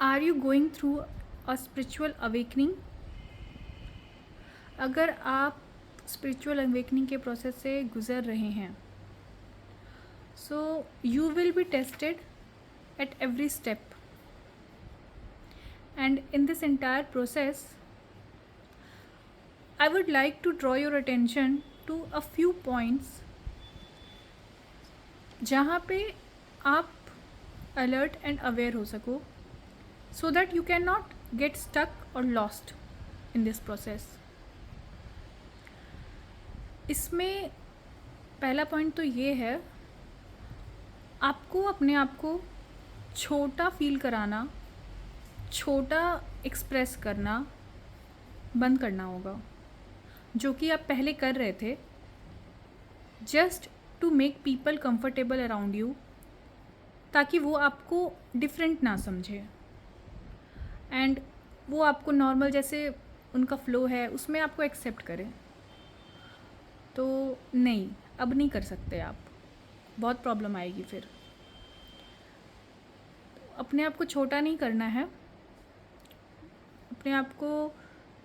Are you going through a spiritual awakening? अगर आप spiritual awakening के प्रोसेस से गुज़र रहे हैं, so you will be tested at every step, and in this entire process I would like to draw your attention to a few points जहाँ पे आप alert and aware हो सको, so that you cannot get stuck or lost in this process. इसमें पहला point तो ये है, आपको अपने आप को छोटा फील कराना, छोटा एक्सप्रेस करना बंद करना होगा, जो कि आप पहले कर रहे थे, just to make people comfortable around you, ताकि वो आपको डिफरेंट ना समझे एंड वो आपको नॉर्मल जैसे उनका फ्लो है उसमें आपको एक्सेप्ट करें. तो नहीं, अब नहीं कर सकते आप, बहुत प्रॉब्लम आएगी फिर. अपने आप को छोटा नहीं करना है, अपने आप को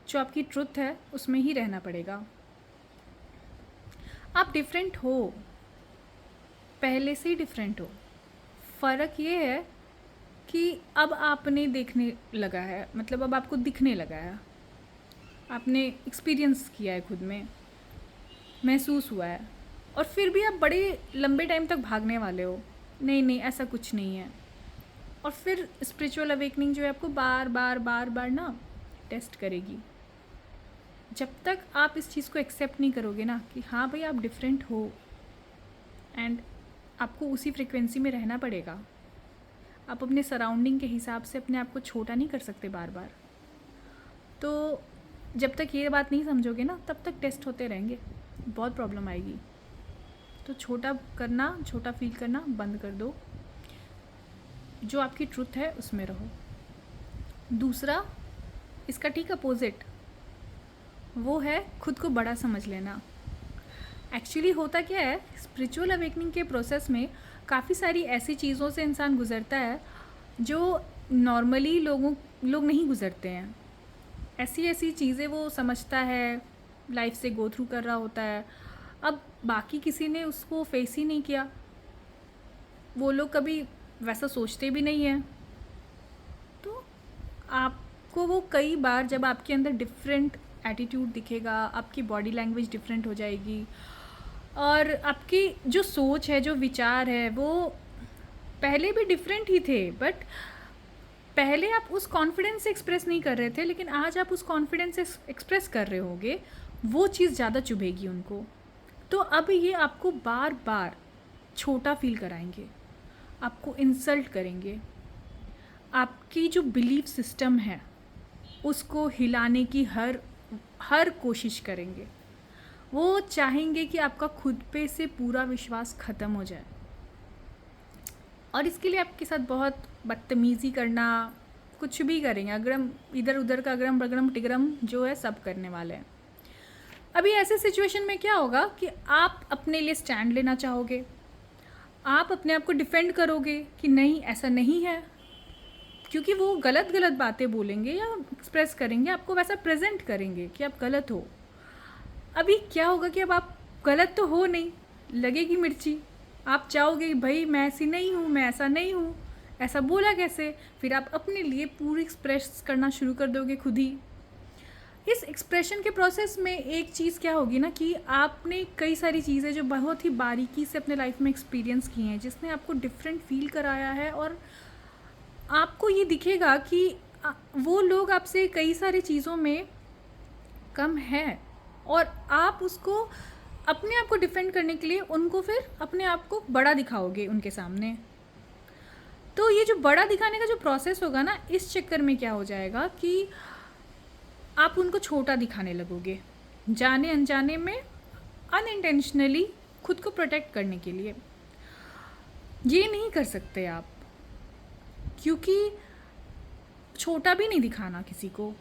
जो आपकी ट्रुथ है उसमें ही रहना पड़ेगा. आप डिफरेंट हो, पहले से ही डिफरेंट हो. फ़र्क ये है कि अब आपने देखने लगा है, मतलब अब आपको दिखने लगा है, आपने एक्सपीरियंस किया है, खुद में महसूस हुआ है, और फिर भी आप बड़े लंबे टाइम तक भागने वाले हो. नहीं नहीं, ऐसा कुछ नहीं है. और फिर स्पिरिचुअल अवेकनिंग जो है आपको बार बार बार बार ना टेस्ट करेगी. जब तक आप इस चीज़ को एक्सेप्ट नहीं करोगे ना कि हाँ भाई आप डिफरेंट हो, एंड आपको उसी फ्रिक्वेंसी में रहना पड़ेगा. आप अपने सराउंडिंग के हिसाब से अपने आप को छोटा नहीं कर सकते बार बार. तो जब तक ये बात नहीं समझोगे ना, तब तक टेस्ट होते रहेंगे, बहुत प्रॉब्लम आएगी. तो छोटा करना, छोटा फील करना बंद कर दो. जो आपकी ट्रुथ है उसमें रहो. दूसरा, इसका ठीक अपोजिट वो है खुद को बड़ा समझ लेना. एक्चुअली होता क्या है, स्पिरिचुअल अवेकनिंग के प्रोसेस में काफ़ी सारी ऐसी चीज़ों से इंसान गुज़रता है जो नॉर्मली लोग नहीं गुज़रते हैं. ऐसी ऐसी चीज़ें वो समझता है, लाइफ से गो थ्रू कर रहा होता है. अब बाकी किसी ने उसको फेस ही नहीं किया, वो लोग कभी वैसा सोचते भी नहीं हैं. तो आपको वो कई बार जब आपके अंदर डिफरेंट एटीट्यूड दिखेगा, आपकी बॉडी लैंग्वेज डिफरेंट हो जाएगी, और आपकी जो सोच है, जो विचार है, वो पहले भी डिफरेंट ही थे, बट पहले आप उस कॉन्फिडेंस से एक्सप्रेस नहीं कर रहे थे, लेकिन आज आप उस कॉन्फिडेंस से एक्सप्रेस कर रहे होगे, वो चीज़ ज़्यादा चुभेगी उनको. तो अब ये आपको बार बार छोटा फील कराएंगे, आपको इंसल्ट करेंगे, आपकी जो बिलीफ सिस्टम है उसको हिलाने की हर कोशिश करेंगे. वो चाहेंगे कि आपका खुद पे से पूरा विश्वास ख़त्म हो जाए, और इसके लिए आपके साथ बहुत बदतमीज़ी करना, कुछ भी करेंगे, अगड़म इधर उधर का अगड़म बगड़म टिगड़म जो है सब करने वाले हैं. अभी ऐसे सिचुएशन में क्या होगा कि आप अपने लिए स्टैंड लेना चाहोगे, आप अपने आप को डिफेंड करोगे कि नहीं ऐसा नहीं है, क्योंकि वो गलत गलत बातें बोलेंगे या एक्सप्रेस करेंगे, आपको वैसा प्रेजेंट करेंगे कि आप गलत हो. अभी क्या होगा कि अब आप गलत तो हो नहीं, लगेगी मिर्ची, आप चाहोगे भाई मैं ऐसी नहीं हूँ, मैं ऐसा नहीं हूँ, ऐसा बोला कैसे. फिर आप अपने लिए पूरी एक्सप्रेस करना शुरू कर दोगे खुद ही. इस एक्सप्रेशन के प्रोसेस में एक चीज़ क्या होगी ना कि आपने कई सारी चीज़ें जो बहुत ही बारीकी से अपने लाइफ में एक्सपीरियंस की हैं, जिसने आपको डिफरेंट फील कराया है, और आपको ये दिखेगा कि वो लोग आपसे कई सारी चीज़ों में कम है, और आप उसको अपने आप को डिफेंड करने के लिए उनको फिर अपने आप को बड़ा दिखाओगे उनके सामने. तो ये जो बड़ा दिखाने का जो प्रोसेस होगा ना, इस चक्कर में क्या हो जाएगा कि आप उनको छोटा दिखाने लगोगे, जाने अनजाने में, अनइंटेंशनली, खुद को प्रोटेक्ट करने के लिए. ये नहीं कर सकते आप, क्योंकि छोटा भी नहीं दिखाना किसी को.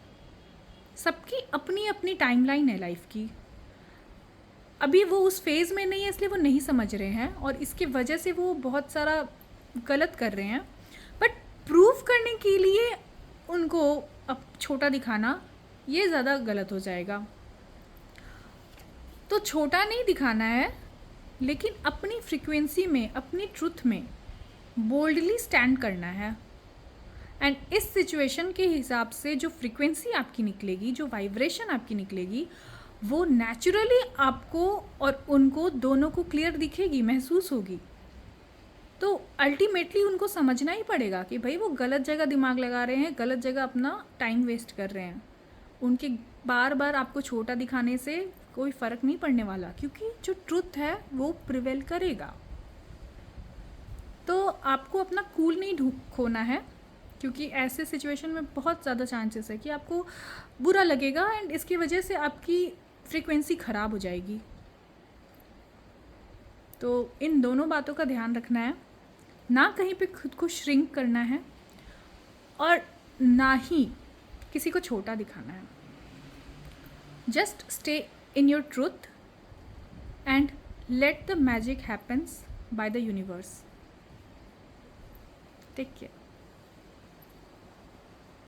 सबकी अपनी अपनी टाइमलाइन है लाइफ की. अभी वो उस फेज़ में नहीं है, इसलिए वो नहीं समझ रहे हैं, और इसके वजह से वो बहुत सारा गलत कर रहे हैं. बट प्रूव करने के लिए उनको अब छोटा दिखाना ये ज़्यादा गलत हो जाएगा। तो छोटा नहीं दिखाना है, लेकिन अपनी फ्रीक्वेंसी में, अपनी ट्रुथ में बोल्डली स्टैंड करना है। एंड इस सिचुएशन के हिसाब से जो फ्रीक्वेंसी आपकी निकलेगी, जो वाइब्रेशन आपकी निकलेगी, वो नेचुरली आपको और उनको दोनों को क्लियर दिखेगी, महसूस होगी। तो अल्टीमेटली उनको समझना ही पड़ेगा कि भाई वो गलत जगह दिमाग लगा रहे हैं, गलत जगह अपना टाइम वेस्ट कर रहे हैं। उनके बार बार आपको छोटा दिखाने से कोई फ़र्क नहीं पड़ने वाला, क्योंकि जो ट्रुथ है वो प्रिवेल करेगा। तो आपको अपना कूल नहीं खोना है, क्योंकि ऐसे सिचुएशन में बहुत ज़्यादा चांसेस है कि आपको बुरा लगेगा एंड इसकी वजह से आपकी फ्रीक्वेंसी ख़राब हो जाएगी। तो इन दोनों बातों का ध्यान रखना है, ना कहीं पे खुद को श्रिंक करना है और ना ही किसी को छोटा दिखाना है। Just stay in your truth and let the magic happens by the universe. Take care.